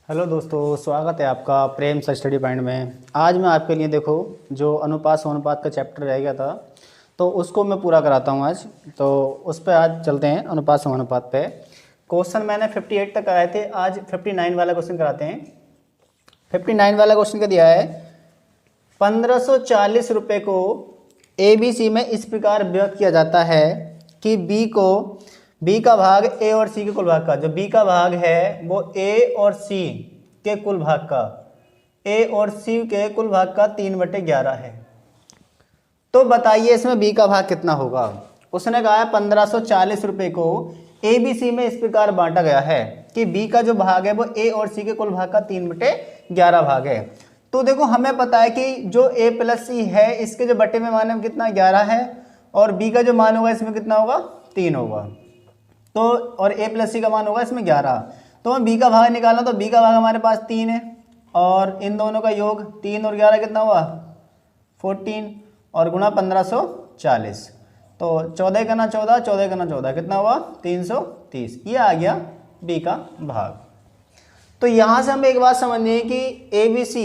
Hello दोस्तों, स्वागत है आपका प्रेम सा स्टडी पॉइंट में। आज मैं आपके लिए देखो जो अनुपात समानुपात का चैप्टर रह गया था तो उसको मैं पूरा कराता हूँ आज। तो उस पर आज चलते हैं अनुपात समानुपात पे। क्वेश्चन मैंने 58 तक कराए थे, आज 59 वाला क्वेश्चन कराते हैं। 59 वाला क्वेश्चन का दिया है 1540 रुपये को ABC में इस प्रकार व्यक्त किया जाता है कि बी का भाग ए और सी के कुल भाग का, जो बी का भाग है वो ए और सी के कुल भाग का, ए और सी के कुल भाग का 3/11 है। तो बताइए इसमें बी का भाग कितना होगा। उसने कहा है 1540 रुपये को ABC में इस प्रकार बांटा गया है कि बी का जो भाग है वो ए और सी के कुल भाग का 3/11 भाग है। तो देखो हमें पता है कि जो ए प्लस सी है इसके जो बटे में मान है कितना 11 है, और बी का जो मान होगा इसमें कितना होगा 3 होगा। तो और ए प्लस सी का मान होगा इसमें 11। तो हम बी का भाग निकालना, तो बी का भाग हमारे पास 3 है और इन दोनों का योग 3 और 11 कितना हुआ 14 और गुणा 1540। तो 14 का ना 14, 14 का ना 14 कितना हुआ 330। ये आ गया बी का भाग। तो यहाँ से हम एक बात समझिए कि ABC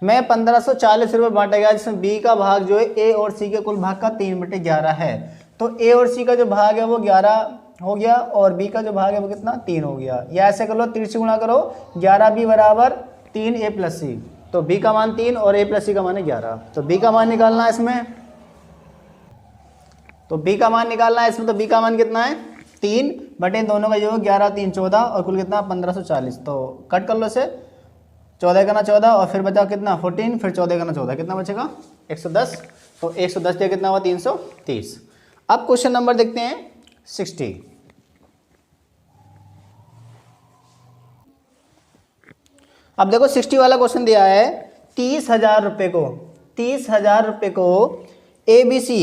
में 1540 रुपये बांटा गया जिसमें बी का भाग जो है ए और सी के कुल भाग का 3/11 है। तो ए और सी का जो भाग है वो 11 हो गया और बी का जो भाग है वो कितना 3 हो गया। या ऐसे कर लो 3 से गुणा करो, 11B बराबर 3 ए प्लस सी। तो बी का मान 3 और ए प्लस सी का मान है 11। तो बी का मान निकालना है इसमें, तो बी का मान निकालना है इसमें। तो बी का मान कितना है 3 बटे दोनों का योग 11 3 14 और कुल कितना 1540। तो कट कर लो इसे, 14 का ना 14 और फिर बचा कितना 14, फिर 14 का ना 14 कितना बचेगा 110। तो 110 दिया कितना हुआ 330। अब क्वेश्चन नंबर देखते हैं 60। अब देखो 60 वाला क्वेश्चन दिया है 30,000 रुपये को, 30,000 रुपये को ABC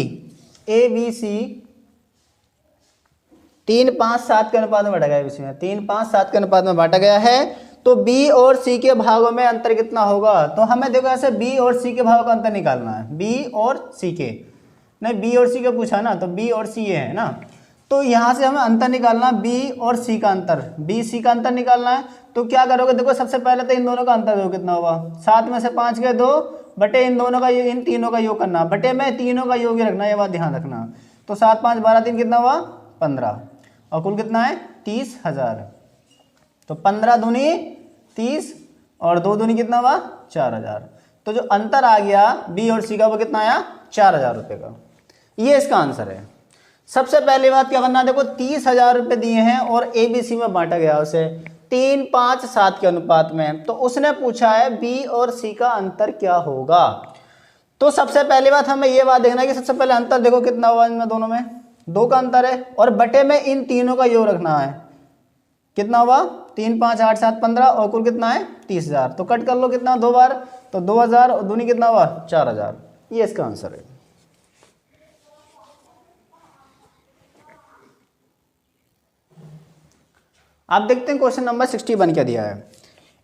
3, 5, 7 के अनुपात में बांटा गया है। ABC में 3, 5, 7 के अनुपात में बांटा गया है। तो B और C के भागों में अंतर कितना होगा। तो हमें देखो ऐसे B और C के भागों का अंतर निकालना है। B और C के नहीं, B और C का पूछा ना, तो B और C ये है ना। तो यहाँ से हमें अंतर निकालना B और C का अंतर, B C का अंतर निकालना है। तो क्या करोगे, देखो सबसे पहले तो इन दोनों का अंतर देखो कितना हुआ, 7 में से 5 गए 2 बटे इन दोनों का, इन तीनों का योग करना, बटे में तीनों का योग ही रखना, ये बात ध्यान रखना। तो 7 5 12 3 कितना हुआ 15 और कुल कितना है 30,000। तो 15 दूनी 30 और 2 दूनी कितना हुआ 4,000। तो जो अंतर आ गया B और C का वो कितना आया 4,000 रुपये का। ये इसका आंसर है। सबसे पहली बात क्या करना, देखो 30,000 रुपये दिए हैं और ABC में बांटा गया उसे 3, 5, 7 के अनुपात में। तो उसने पूछा है B और C का अंतर क्या होगा। तो सबसे पहली बात हमें ये बात देखना है कि सबसे पहले अंतर देखो कितना हुआ इनमें दोनों में, 2 का अंतर है और बटे में इन तीनों का योग रखना है। कितना हुआ 3, 5, 8, 7, 15 और कुल कितना है 30,000। तो कट कर लो कितना 2 बार, तो 2,000 और दूनी कितना हुआ 4,000। ये इसका आंसर है। आप देखते हैं क्वेश्चन नंबर 61 क्या दिया है।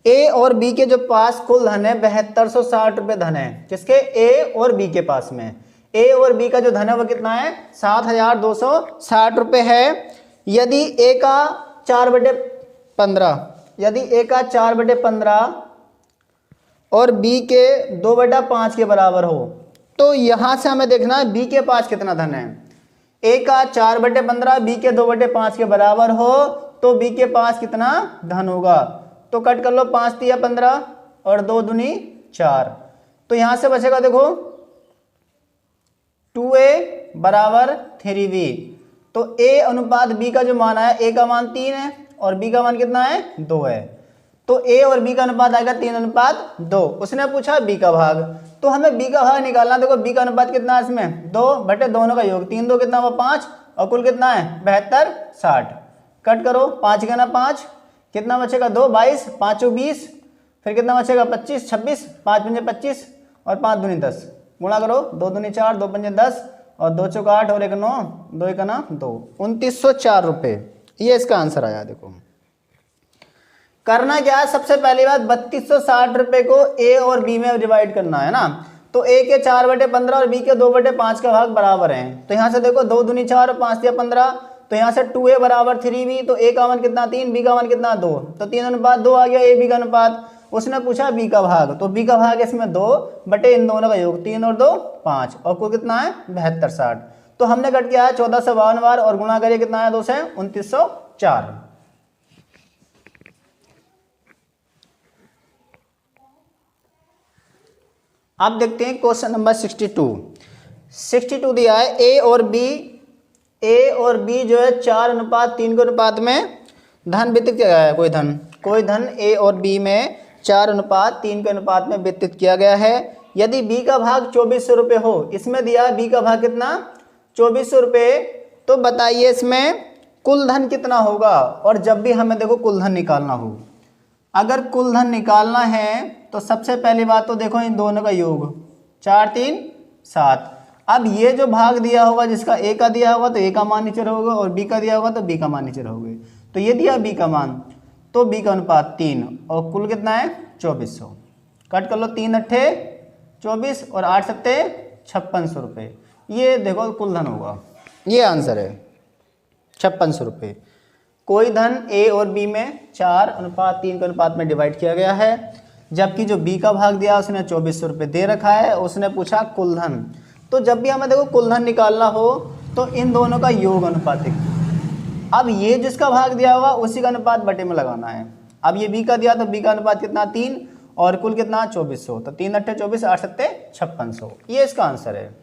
ए और बी के जो पास कुल धन है 7260 रुपये धन है। किसके, ए और बी के पास में। ए और बी का जो धन है वो कितना है 7,260 रुपये है। यदि ए का 4/15, यदि ए का 4/15 और बी के 2/5 के बराबर हो, तो यहां से हमें देखना है बी के पास कितना धन है। ए का 4/15 बी के 2/5 के बराबर हो तो बी के पास कितना धन होगा। तो कट कर लो, 5 तिया 15 और 2 दूनी 4। तो यहां से बचेगा देखो 2A बराबर 3B। तो A अनुपात B का जो मान है, A का मान 3 है और B का मान कितना है 2 है। तो A और B का अनुपात आएगा 3:2। उसने पूछा B का भाग, तो हमें B का भाग निकालना। देखो B का अनुपात कितना है इसमें 2 बटे दोनों का योग, 3 2 कितना हुआ 5 और कुल कितना है 72 60। कट करो, 5 का ना 5 कितना बचेगा 2 22 5 20, फिर कितना बचेगा 25 26, 5 पंजे 25 और 5 दूनी 10। गुणा करो, 2 दूनी 4 2 पंजे 10 और 2 चौका 8 और 1 9, 2 1 ना 2, 2904 रुपये। ये इसका आंसर आया। देखो करना क्या है, सबसे पहली बात 3260 रुपये को ए और बी में डिवाइड करना है ना। तो ए के 4/15 और बी के 2/5 का भाग बराबर हैं। तो यहाँ से देखो 2 दूनी 4 और 5 दिया 15, तो यहाँ से 2a बराबर 3b, तो a का मान कितना 3, b का मान कितना 2, तो 3:2 आ गया a b का अनुपात। उसने पूछा b का भाग, तो b का भाग इसमें 2 बटे इन दोनों का योग, 3 और 2 5, और कुल कितना है 72 60। तो हमने कट किया है 1452 बार और गुणा करिए कितना है 2 से 2904। अब देखते हैं क्वेश्चन नंबर 62 दिया है ए और बी जो है 4:3 के अनुपात में धन वितरित किया गया है। कोई धन ए और बी में 4:3 के अनुपात में वितरित किया गया है। यदि बी का भाग 2400 रुपये हो, इसमें दिया है बी का भाग कितना 2400 रुपये, तो बताइए इसमें कुल धन कितना होगा। और जब भी हमें देखो कुल धन निकालना हो, अगर कुल धन निकालना है तो सबसे पहली बात तो देखो इन दोनों का योग 4 3 7। अब ये जो भाग दिया होगा जिसका ए का दिया होगा तो ए का मान नीचे रहोगे, और बी का दिया होगा तो बी का मान नीचे रहोगे। तो ये दिया बी का मान, तो बी का अनुपात 3, और कुल कितना है 2400। कट कर लो, 3 अट्ठे 24 और 8 सत्ते 5600 रुपये। ये देखो कुल धन होगा, ये आंसर है 5600 रुपये। कोई धन ए और बी में 4:3 के अनुपात में डिवाइड किया गया है, जबकि जो बी का भाग दिया उसने 2400 रुपये दे रखा है। उसने पूछा कुल धन, तो जब भी हमें देखो कुल धन निकालना हो तो इन दोनों का योग अनुपातिक। अब ये जिसका भाग दिया होगा उसी का अनुपात बटे में लगाना है। अब ये बी का दिया तो बी का अनुपात कितना 3, और कुल कितना 2400, तो 3 अट्ठे 24 8 सत्ते 5600। ये इसका आंसर है।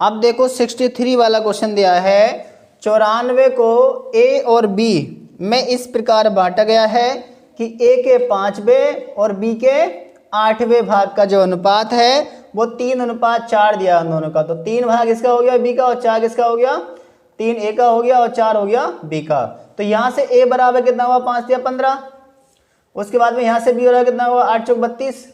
अब देखो 63 वाला क्वेश्चन दिया है, 94 को ए और बी में इस प्रकार बांटा गया है कि ए के 5वें और बी के 8वें भाग का जो अनुपात है वो 3:4 दिया उन दोनों का। तो 3 भाग इसका हो गया बी का, और 4 किसका हो गया, 3 ए का हो गया और 4 हो गया बी का। तो यहाँ से ए बराबर कितना हुआ 5 दिया 15, उसके बाद में यहाँ से बी बराबर कितना हुआ 8 चौक 32।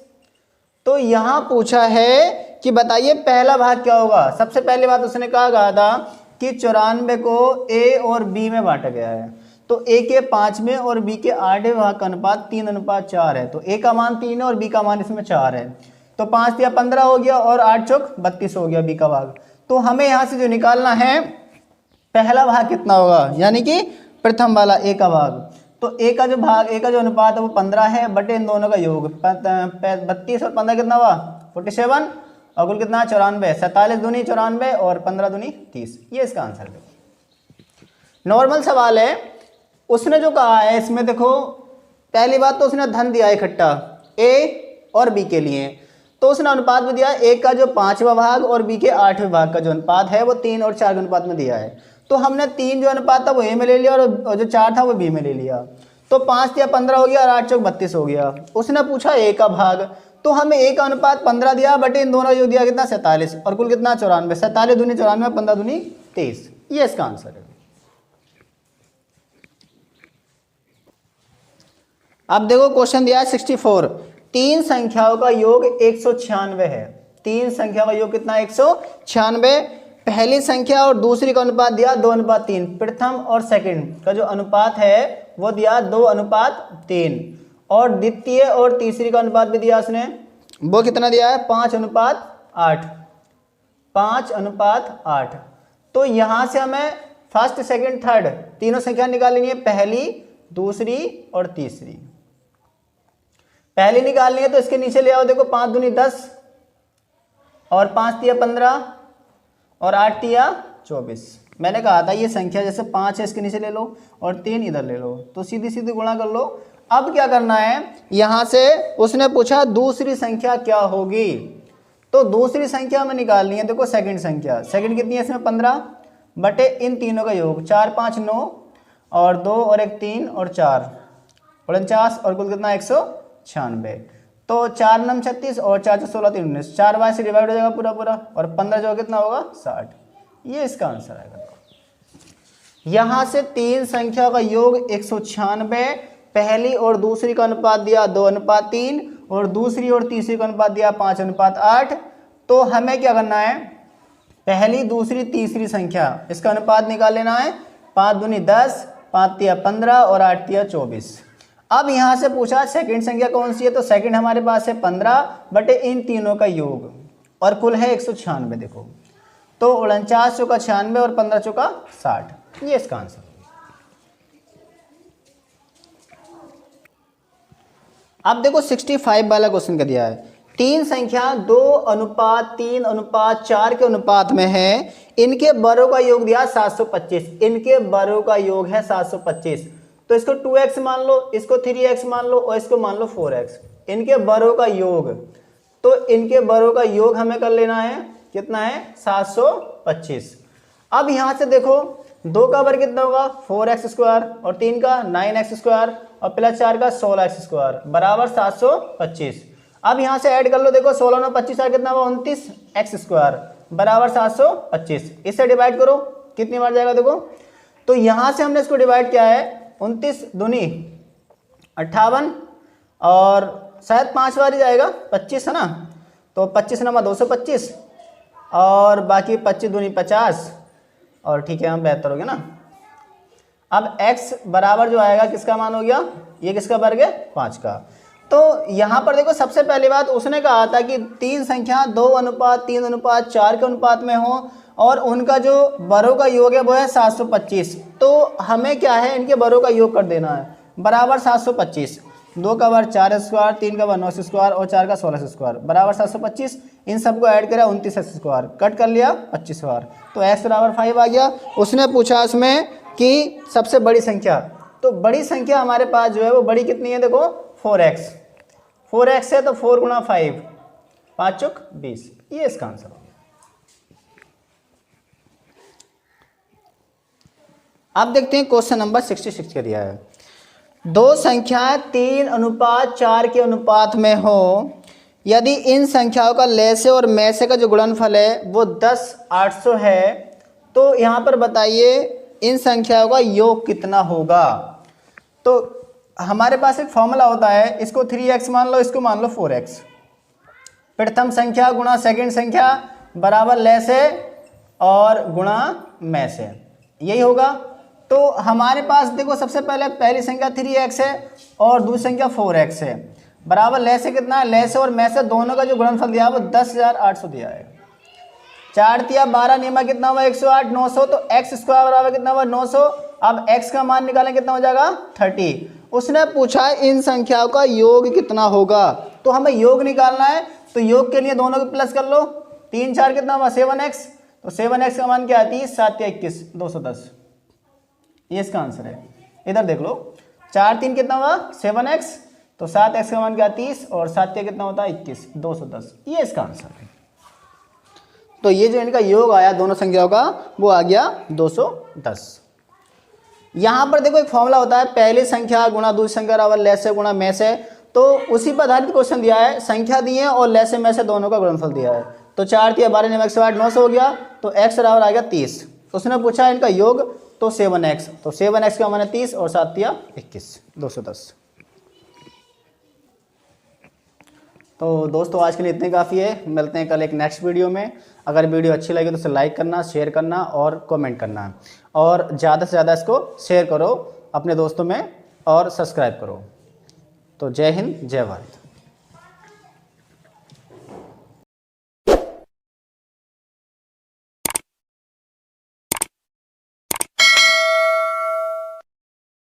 तो यहाँ पूछा है कि बताइए पहला भाग क्या होगा। सबसे पहली बात उसने कहा था कि 94 को ए और बी में बांटा गया है, तो ए के 5वें और बी के 8वें भाग का अनुपात 3:4 है। तो ए का मान 3 है और बी का मान इसमें 4 है, तो 5 दिया 15 हो गया और 8 चौक 32 हो गया बी का भाग। तो हमें यहाँ से जो निकालना है पहला भाग कितना होगा, यानी कि प्रथम वाला ए का भाग। तो ए का जो अनुपात है वो 15 है बटे इन दोनों का योग 32 और 15 कितना हुआ 47, और कुल कितना 94, 47 दूनी 94 और 15 दूनी 30। ये इसका आंसर है। नॉर्मल सवाल है, उसने जो कहा है इसमें देखो पहली बात तो उसने धन दिया इकट्ठा ए और बी के लिए, तो उसने अनुपात में दिया ए का जो 5वां भाग और बी के 8वें भाग का जो अनुपात है वो 3 और 4 के अनुपात में दिया है। तो हमने 3 जो अनुपात था वो ए में ले लिया और जो 4 था वो बी में ले लिया। तो 5 दिया 15 हो गया और 8 चौक 32 हो गया। उसने पूछा ए का भाग, तो हमें ए का अनुपात 15 दिया बटे इन दोनों जो दिया कितना 47, और कुल कितना 94, 47 दूनी 94 15 दूनी 23। ये इसका आंसर है। अब देखो क्वेश्चन दिया है 64, 3 संख्याओं का योग 196 है। 3 संख्याओं का योग कितना 196। पहली संख्या और दूसरी का अनुपात दिया 2:3, प्रथम और सेकंड का जो अनुपात है वो दिया 2:3, और द्वितीय और तीसरी का अनुपात भी दिया उसने, वो कितना दिया है 5:8, 5:8। तो यहाँ से हमें फर्स्ट सेकंड थर्ड तीनों संख्या निकाल लेनी है, पहली दूसरी और तीसरी। पहली निकालनी है तो इसके नीचे ले आओ, देखो 5 दूनी 10 और 5 तिया 15 और 8 तिया 24। मैंने कहा था ये संख्या जैसे 5 है इसके नीचे ले लो और 3 इधर ले लो, तो सीधी सीधी गुणा कर लो। अब क्या करना है, यहाँ से उसने पूछा दूसरी संख्या क्या होगी, तो दूसरी संख्या में निकालनी है। देखो सेकंड संख्या, सेकंड कितनी है इसमें 15 बटे इन तीनों का योग 4 5 9 और 2 और 1 3 और 4 49, और कुल कितना 196। तो 4 9 36 और 4 4 16 3 19, 4 बार से डिवाइड हो जाएगा पूरा पूरा, और 15 जो कितना होगा 60। ये इसका आंसर आएगा। यहाँ से 3 संख्या का योग 196, पहली और दूसरी का अनुपात दिया 2:3 और दूसरी और तीसरी का अनुपात दिया 5:8। तो हमें क्या करना है, पहली दूसरी तीसरी संख्या इसका अनुपात निकाल लेना है। 5 दूनी 10, 5 तिया 15 और 8 तिया 24। अब यहाँ से पूछा सेकंड संख्या कौन सी है, तो सेकंड हमारे पास है 15 बटे इन तीनों का योग, और कुल है 196। देखो तो 49 चौका 96 और 15 चौका 60, ये इसका आंसर। अब देखो 65 वाला क्वेश्चन का दिया है, तीन संख्या 2:3:4 के अनुपात में है, इनके बड़ों का योग दिया 725, इनके बड़ों का योग है 725, तो इसको 2x मान लो, इसको 3x मान लो और इसको मान लो 4x, इनके बड़ों का योग, तो इनके बड़ों का योग हमें कर लेना है, कितना है 725। अब यहां से देखो 2 का वर्ग कितना होगा 4x² और 3 का 9x² और प्लस 4 का 16x² बराबर 725। अब यहां से ऐड कर लो, देखो 16 में 25 कितना हुआ 29x² बराबर 725। इससे डिवाइड करो कितनी बार जाएगा देखो, तो यहां से हमने इसको डिवाइड किया है 29 दूनी 58 और शायद 5 बार ही जाएगा 25 है ना, तो 25 नमा 225 और बाकी 25 दूनी 50 और ठीक है हम 72 हो गया ना। अब x बराबर जो आएगा किसका मान हो गया, ये किसका वर्ग है 5 का। तो यहाँ पर देखो सबसे पहली बात उसने कहा था कि तीन संख्या 2:3:4 के अनुपात में हो और उनका जो बड़ों का योग है वो है 725, तो हमें क्या है इनके बड़ों का योग कर देना है बराबर 725। 2 का वर्ग 4x², 3 का वर्ग 9x² और 4 का 16x² बराबर 725, इन सबको ऐड करा 29x², कट कर लिया 25 बार, तो x बराबर 5 आ गया। उसने पूछा इसमें कि सबसे बड़ी संख्या, तो बड़ी संख्या हमारे पास जो है वो बड़ी कितनी है देखो 4x, 4x है तो 4 गुणा 5, 5 चौक 20, ये इसका आंसर हो गया। अब देखते हैं क्वेश्चन नंबर 66 का दिया है, दो संख्याएं 3:4 के अनुपात में हो, यदि इन संख्याओं का लैसे और मैसे का जो गुणनफल है वो 10/800 है, तो यहाँ पर बताइए इन संख्याओं का योग कितना होगा। तो हमारे पास एक फॉर्मूला होता है, इसको 3x मान लो, इसको मान लो 4x, प्रथम संख्या गुणा सेकंड संख्या बराबर लैसे और गुणा मैसे, यही होगा। तो हमारे पास देखो सबसे पहले पहली संख्या 3x है और दूसरी संख्या 4x है, बराबर लैसे कितना है, लैसे और मैसे दोनों का जो गुणनफल दिया है वो 10,800 दिया है। 4 तिया 12 नियमा कितना हुआ 108, 900, तो x² बराबर कितना हुआ 900। अब x का मान निकालें कितना हो जाएगा 30। उसने पूछा इन संख्याओं का योग कितना होगा, तो हमें योग निकालना है, तो योग के लिए दोनों को प्लस कर लो, 3 4 कितना हुआ 7x, तो 7x का मान क्या है 30, 7 या 21 210, ये इसका आंसर है। इधर देख लो 4 3 कितना हुआ 7x, तो 7x का मान क्या 30 और 7 कितना होता है 21 210, ये इसका आंसर है। तो ये जो इनका योग आया दोनों संख्याओं का वो आ गया 210। यहाँ पर देखो एक फॉर्मूला होता है, पहली संख्या गुणा दूसरी संख्या बराबर लैसे गुणा मैसे, तो उसी पर आधारित क्वेश्चन दिया है, संख्या दी है और लैसे मैसे दोनों का गुणनफल दिया है। तो 4 तिया 12 नियम 108 900 हो गया, तो x बराबर आ गया 30। उसने पूछा इनका योग, तो 7x, तो 7x का मान है 30 और 7 तिया 21 210। तो दोस्तों आज के लिए इतने काफ़ी है, मिलते हैं कल एक नेक्स्ट वीडियो में। अगर वीडियो अच्छी लगी तो उसे लाइक करना, शेयर करना और कमेंट करना, और ज़्यादा से ज़्यादा इसको शेयर करो अपने दोस्तों में और सब्सक्राइब करो। तो जय हिंद जय भारत।